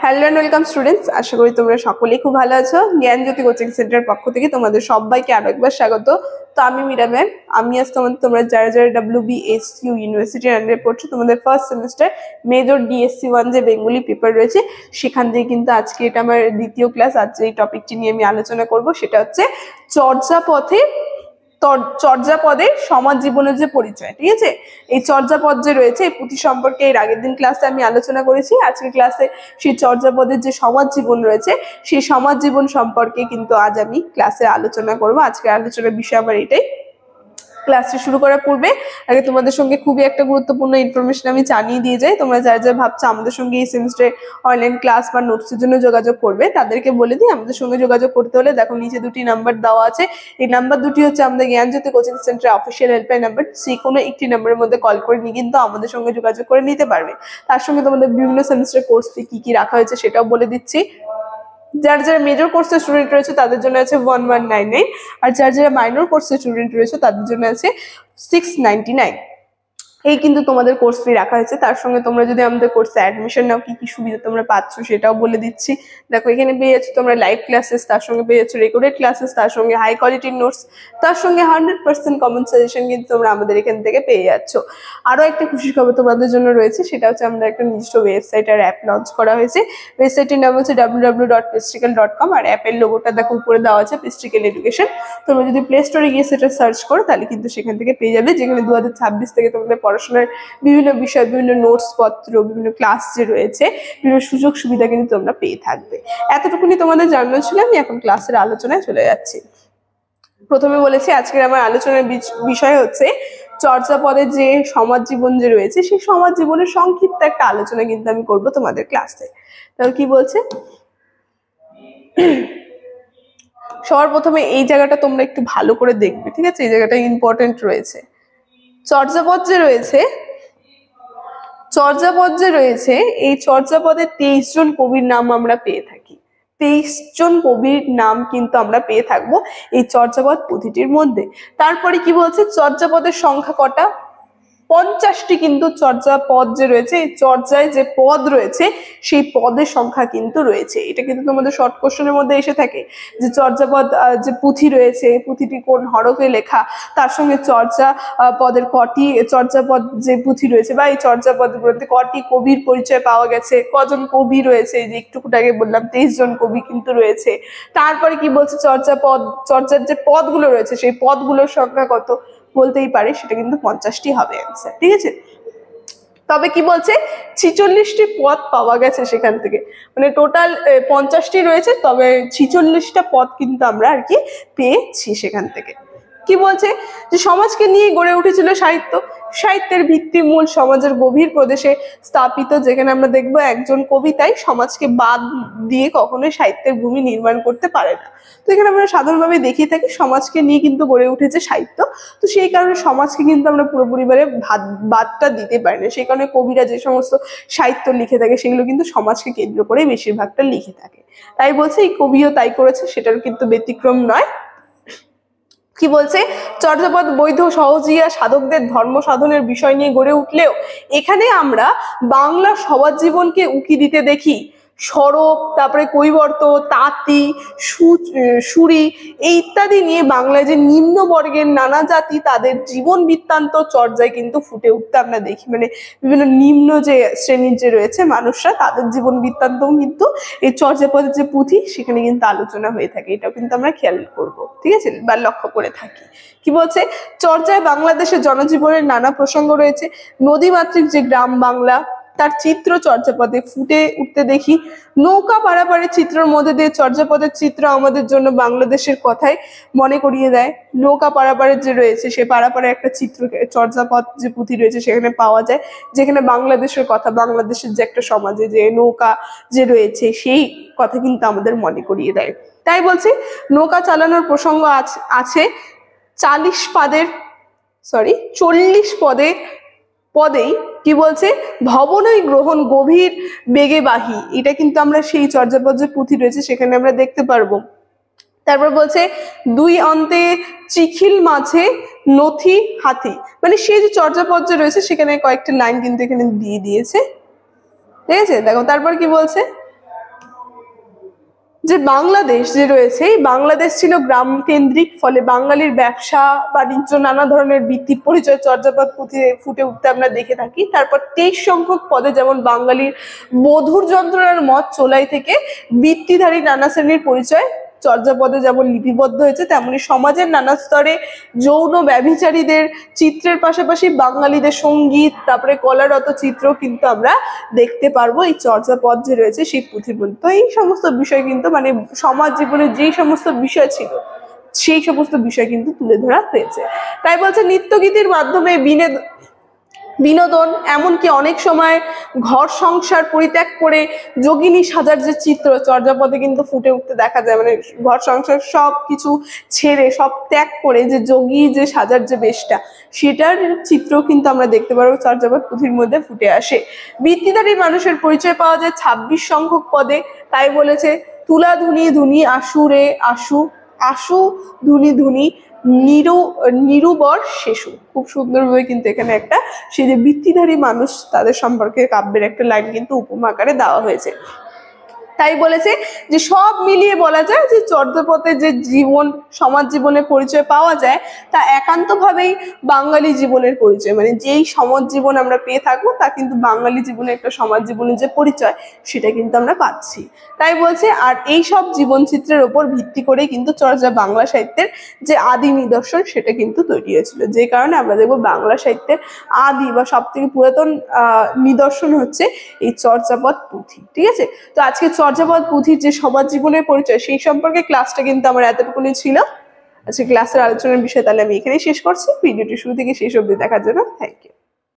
Hello and welcome students, আশা করি তোমরা সকলেই খুব ভালো আছো। জ্ঞানজ্যোতি কোচিং সেন্টারের পক্ষ থেকে তোমাদের সবাইকে আরো একবার স্বাগত। তো আমি মীরা ম্যাম, আমি আজ তোমরা যারা যারা WBSU ইউনিভার্সিটির আন্ডারে পড়ছো, তোমাদের ফার্স্ট সেমিস্টার মেজর DSC 1 যে বেঙ্গলি পেপার রয়েছে সেখান থেকে কিন্তু আজকে এটা আমার দ্বিতীয় ক্লাস। আজ যে টপিকটি নিয়ে আমি আলোচনা করব সেটা হচ্ছে চর্যাপদের সমাজ জীবনের যে পরিচয়। ঠিক আছে, এই চর্যাপদ যে রয়েছে এই পুঁথি সম্পর্কে এর আগের দিন ক্লাসে আমি আলোচনা করেছি। আজকের ক্লাসে সেই চর্যাপদের যে সমাজ জীবন রয়েছে সেই সমাজ জীবন সম্পর্কে কিন্তু আজ আমি ক্লাসে আলোচনা করব। আজকের আলোচনার বিষয় আমার এটাই। ক্লাসটি শুরু করার পূর্বে আগে তোমাদের সঙ্গে খুবই একটা গুরুত্বপূর্ণ ইনফরমেশন আমি জানিয়ে দিয়ে যাই। তোমরা যারা যারা ভাবছো আমাদের সঙ্গে এই সেমিস্টারে অনলাইন ক্লাস বা নোটসের জন্য যোগাযোগ করবে, তাদেরকে বলে দিই আমাদের সঙ্গে যোগাযোগ করতে হলে দেখো নিচে দুটি নাম্বার দেওয়া আছে। এই নাম্বার দুটি হচ্ছে আমাদের জ্ঞানজ্যোতি কোচিং সেন্টারের অফিসিয়াল হেল্পলাইন নাম্বার। যে কোনো একটি নাম্বারের মধ্যে কল করে নিয়ে কিন্তু আমাদের সঙ্গে যোগাযোগ করে নিতে পারবে। তার সঙ্গে তোমাদের বিভিন্ন সেমিস্টার কোর্স ফি কি কি রাখা হয়েছে সেটাও বলে দিচ্ছি। যারা যারা মেজর কোর্সের স্টুডেন্ট রয়েছে তাদের জন্য আছে 1199, আর যারা যারা মাইনর কোর্সের স্টুডেন্ট রয়েছে তাদের জন্য আছে 699। এই কিন্তু তোমাদের কোর্স ফি রাখা হয়েছে। তার সঙ্গে তোমরা যদি আমাদের কোর্সে অ্যাডমিশন নাও কি কি সুবিধা তোমরা পাচ্ছ সেটাও বলে দিচ্ছি। দেখো এখানে পেয়ে যাচ্ছ তোমরা লাইভ ক্লাসেস, তার সঙ্গে পেয়ে যাচ্ছ রেকর্ডেড ক্লাসেস, তার সঙ্গে হাই কোয়ালিটির নোটস, তার সঙ্গে 100% কমন সাজেশন কিন্তু তোমরা আমাদের এখান থেকে পেয়ে যাচ্ছ। আরো একটা খুশির খবর তোমাদের জন্য রয়েছে, সেটা হচ্ছে আমাদের একটা নিজস্ব ওয়েবসাইট আর অ্যাপ লঞ্চ করা হয়েছে। ওয়েবসাইটের নাম হচ্ছে www.pestrical.com, আর অ্যাপের লোগোটা দেখো উপরে দেওয়া আছে পেস্ট্রিক্যাল এডুকেশন। তোমরা যদি প্লে স্টোরে গিয়ে সেটা সার্চ করো তাহলে কিন্তু সেখান থেকে পেয়ে যাবে, যেখানে 2026 থেকে তোমাদের পড়াশোনার বিভিন্ন বিষয়, বিভিন্ন নোটস পত্র, বিভিন্ন ক্লাস যে রয়েছে, বিভিন্ন সুযোগ সুবিধা কিন্তু তোমরা পেয়ে থাকবে। এতটুকুনি তোমাদের জানানো ছিল। আমি এখন ক্লাসের আলোচনায় চলে যাচ্ছি। প্রথমে বলেছি আজকের আমার আলোচনার বিষয় হচ্ছে চর্যাপদের যে সমাজ জীবন যে রয়েছে সেই সমাজ জীবনের সংক্ষিপ্ত একটা আলোচনা কিন্তু আমি করব তোমাদের ক্লাসে। তাহলে কি বলছে, সবার প্রথমে এই জায়গাটা তোমরা একটু ভালো করে দেখবে। ঠিক আছে, এই জায়গাটা ইম্পর্টেন্ট রয়েছে। চর্যাপদ যে রয়েছে এই চর্যাপদে 23 জন কবির নাম আমরা পেয়ে থাকি। 23 জন কবির নাম কিন্তু আমরা পেয়ে থাকবো এই চর্যাপদ পুঁথিটির মধ্যে। তারপরে কি বলছে, চর্যাপদের সংখ্যা কটা? 50টি কিন্তু চর্যাপদ যে রয়েছে, এই চর্যায় যে পদ রয়েছে সেই পদের সংখ্যা কিন্তু রয়েছে। এটা কিন্তু তোমাদের শর্ট কোশ্চেনের মধ্যে এসে থাকে যে চর্যাপদ যে পুঁথি রয়েছে পুঁথিটি কোন হরফে লেখা, তার সঙ্গে চর্যা পদের কটি চর্যাপদ যে পুঁথি রয়েছে বা এই চর্যাপদ বলতে কটি কবির পরিচয় পাওয়া গেছে, কজন কবি রয়েছে, যে একটুকুটা আগে বললাম 23 জন কবি কিন্তু রয়েছে। তারপরে কি বলছে, চর্যার যে পদগুলো রয়েছে সেই পদগুলোর সংখ্যা কত বলতেই পারে, সেটা কিন্তু 50টি হবে অ্যান্সার। ঠিক আছে, তবে কি বলছে 46টি পদ পাওয়া গেছে সেখান থেকে, মানে টোটাল 50টি রয়েছে, তবে 46টা পদ কিন্তু আমরা আর কি পেয়েছি সেখান থেকে। কি বলছে যে সমাজকে নিয়ে গড়ে উঠেছিল সাহিত্য। সাহিত্যের ভিত্তিমূল সমাজের গভীর প্রদেশে স্থাপিত, যেখানে আমরা দেখবো একজন কবিতাই সমাজকে বাদ দিয়ে কখনোই সাহিত্যের ভূমি নির্মাণ করতে পারে না। তো এখানে আমরা সাধারণভাবে দেখিয়ে থাকি সমাজকে নিয়ে কিন্তু গড়ে উঠেছে সাহিত্য। তো সেই কারণে সমাজকে কিন্তু আমরা পুরোপুরিভাবে বাদটা দিতে পারি না। সেই কারণে কবিরা যে সমস্ত সাহিত্য লিখে থাকে সেগুলো কিন্তু সমাজকে কেন্দ্র করে বেশিরভাগটা লিখে থাকে। তাই বলছে এই কবিও তাই করেছে, সেটার কিন্তু ব্যতিক্রম নয়। কি বলছে, চর্যাপদ বৈধ সহজিয়া সাধকদের ধর্ম সাধনের বিষয় নিয়ে গড়ে উঠলেও এখানে আমরা বাংলা সমাজ জীবনকে উকি দিতে দেখি। সরব, তারপরে কৈবর্ত, তাঁতি, সুরি এই ইত্যাদি নিয়ে বাংলায় যে নিম্ন বর্গের নানা জাতি তাদের জীবন বৃত্তান্ত চর্যায় কিন্তু ফুটে উঠতে আমরা দেখি। মানে বিভিন্ন নিম্ন যে শ্রেণীর যে রয়েছে মানুষরা, তাদের জীবন বৃত্তান্তও কিন্তু এই চর্যাপদের যে পুঁথি সেখানে কিন্তু আলোচনা হয়ে থাকে। এটাও কিন্তু আমরা খেয়াল করব, ঠিক আছে, বা লক্ষ্য করে থাকি। কি বলছে, চর্যায় বাংলাদেশের জনজীবনের নানা প্রসঙ্গ রয়েছে। নদীমাতৃক যে গ্রাম বাংলা তার চিত্র চর্যাপদে ফুটে উঠতে দেখি। নৌকা পারাপারের চিত্রের মধ্যে দিয়ে চর্যাপদের চিত্র আমাদের জন্য বাংলাদেশের কথাই মনে করিয়ে দেয়। নৌকা পারাপারের যে রয়েছে সে পারাপারে একটা চিত্র চর্যাপদ যে পুঁথি রয়েছে সেখানে পাওয়া যায়, যেখানে বাংলাদেশের কথা, বাংলাদেশের যে একটা সমাজে যে নৌকা যে রয়েছে সেই কথা কিন্তু আমাদের মনে করিয়ে দেয়। তাই বলছি নৌকা চালানোর প্রসঙ্গ আছে 40 পদেই কি বলছে, ভবনই গ্রহণ গভীর বেগে বাহি। এটা কিন্তু আমরা সেই চর্যাপদ যে পুঁথি রয়েছে সেখানে আমরা দেখতে পারবো। তারপর বলছে দুই অন্তে চিখিল মাঝে নথি হাতি, মানে সেই যে চর্যাপদ যে রয়েছে সেখানে কয়েকটা লাইন কিন্তু এখানে দিয়ে দিয়েছে। ঠিক আছে, দেখো তারপর কি বলছে, যে বাংলাদেশ যে রয়েছে, এই বাংলাদেশ ছিল গ্রাম কেন্দ্রিক, ফলে বাঙালির ব্যবসা বাণিজ্য নানা ধরনের বৃত্তির পরিচয় চর্যাপদ ফুটে উঠতে আমরা দেখে থাকি। তারপর 23 সংখ্যক পদে যেমন বাঙালির বধুর যন্ত্রণার মত চোলাই থেকে বৃত্তিধারী নানা শ্রেণীর পরিচয় চর্যাপদে যেমন লিপিবদ্ধ হয়েছে, তেমনি সমাজের নানা স্তরে যৌন ব্যভিচারীদের চিত্রের পাশাপাশি বাঙালিদের সঙ্গীত তারপরে কলারত চিত্র কিন্তু আমরা দেখতে পারবো এই চর্যাপদ যে রয়েছে সেই পুঁথির মধ্যে। তো এই সমস্ত বিষয় কিন্তু মানে সমাজ জীবনের যেই সমস্ত বিষয় ছিল সেই সমস্ত বিষয় কিন্তু তুলে ধরা হয়েছে। তাই বলছে নৃত্যগীতির মাধ্যমে বিনোদন, এমনকি অনেক সময় ঘর সংসার পরিত্যাগ করে যোগিনী সাজার যে চিত্র চর্যাপদে কিন্তু ফুটে উঠতে দেখা যায়, মানে ঘর সংসার সব কিছু ছেড়ে সব ত্যাগ করে যে যোগী যে সাজার যে বেশটা সেটার চিত্র কিন্তু আমরা দেখতে পারবো চর্যাপদ পুঁথির মধ্যে ফুটে আসে। বৃত্তিধারী মানুষের পরিচয় পাওয়া যায় 26 সংখ্যক পদে। তাই বলেছে তুলা ধুনি ধুনি আসু রে আসু, আসু ধুনি ধুনি নিরুবর শেষু। খুব সুন্দরভাবে কিন্তু এখানে একটা সেই যে বৃত্তিধারী মানুষ তাদের সম্পর্কে কাব্যের একটা লাইন কিন্তু উপমা আকারে দেওয়া হয়েছে। তাই বলেছে যে সব মিলিয়ে বলা যায় যে চর্যাপদে যে জীবন সমাজ জীবনের পরিচয় পাওয়া যায় তা একান্তভাবেই বাঙালি জীবনের পরিচয়, মানে যেই সমাজ জীবন আমরা পেয়ে থাকবো তা কিন্তু বাঙালি জীবনের একটা সমাজ জীবনের যে পরিচয় সেটা কিন্তু আমরা পাচ্ছি। তাই বলছে আর এই সব জীবন চিত্রের ওপর ভিত্তি করে কিন্তু বাংলা সাহিত্যের যে আদি নিদর্শন সেটা কিন্তু তৈরি হয়েছিল, যে কারণে আমরা দেখবো বাংলা সাহিত্যের আদি বা সব থেকে পুরাতন নিদর্শন হচ্ছে এই চর্যাপদ পুঁথি। ঠিক আছে, তো আজকে চর্যাপদ পুঁথির যে সমাজ জীবনের পরিচয় সেই সম্পর্কে ক্লাসটা কিন্তু আমার এতটুকুনি ছিল। আজকে ক্লাসের আলোচনার বিষয় তাহলে আমি এখানেই শেষ করছি। ভিডিওটি শুরু থেকে শেষ অবধি দেখার জন্য থ্যাংক ইউ।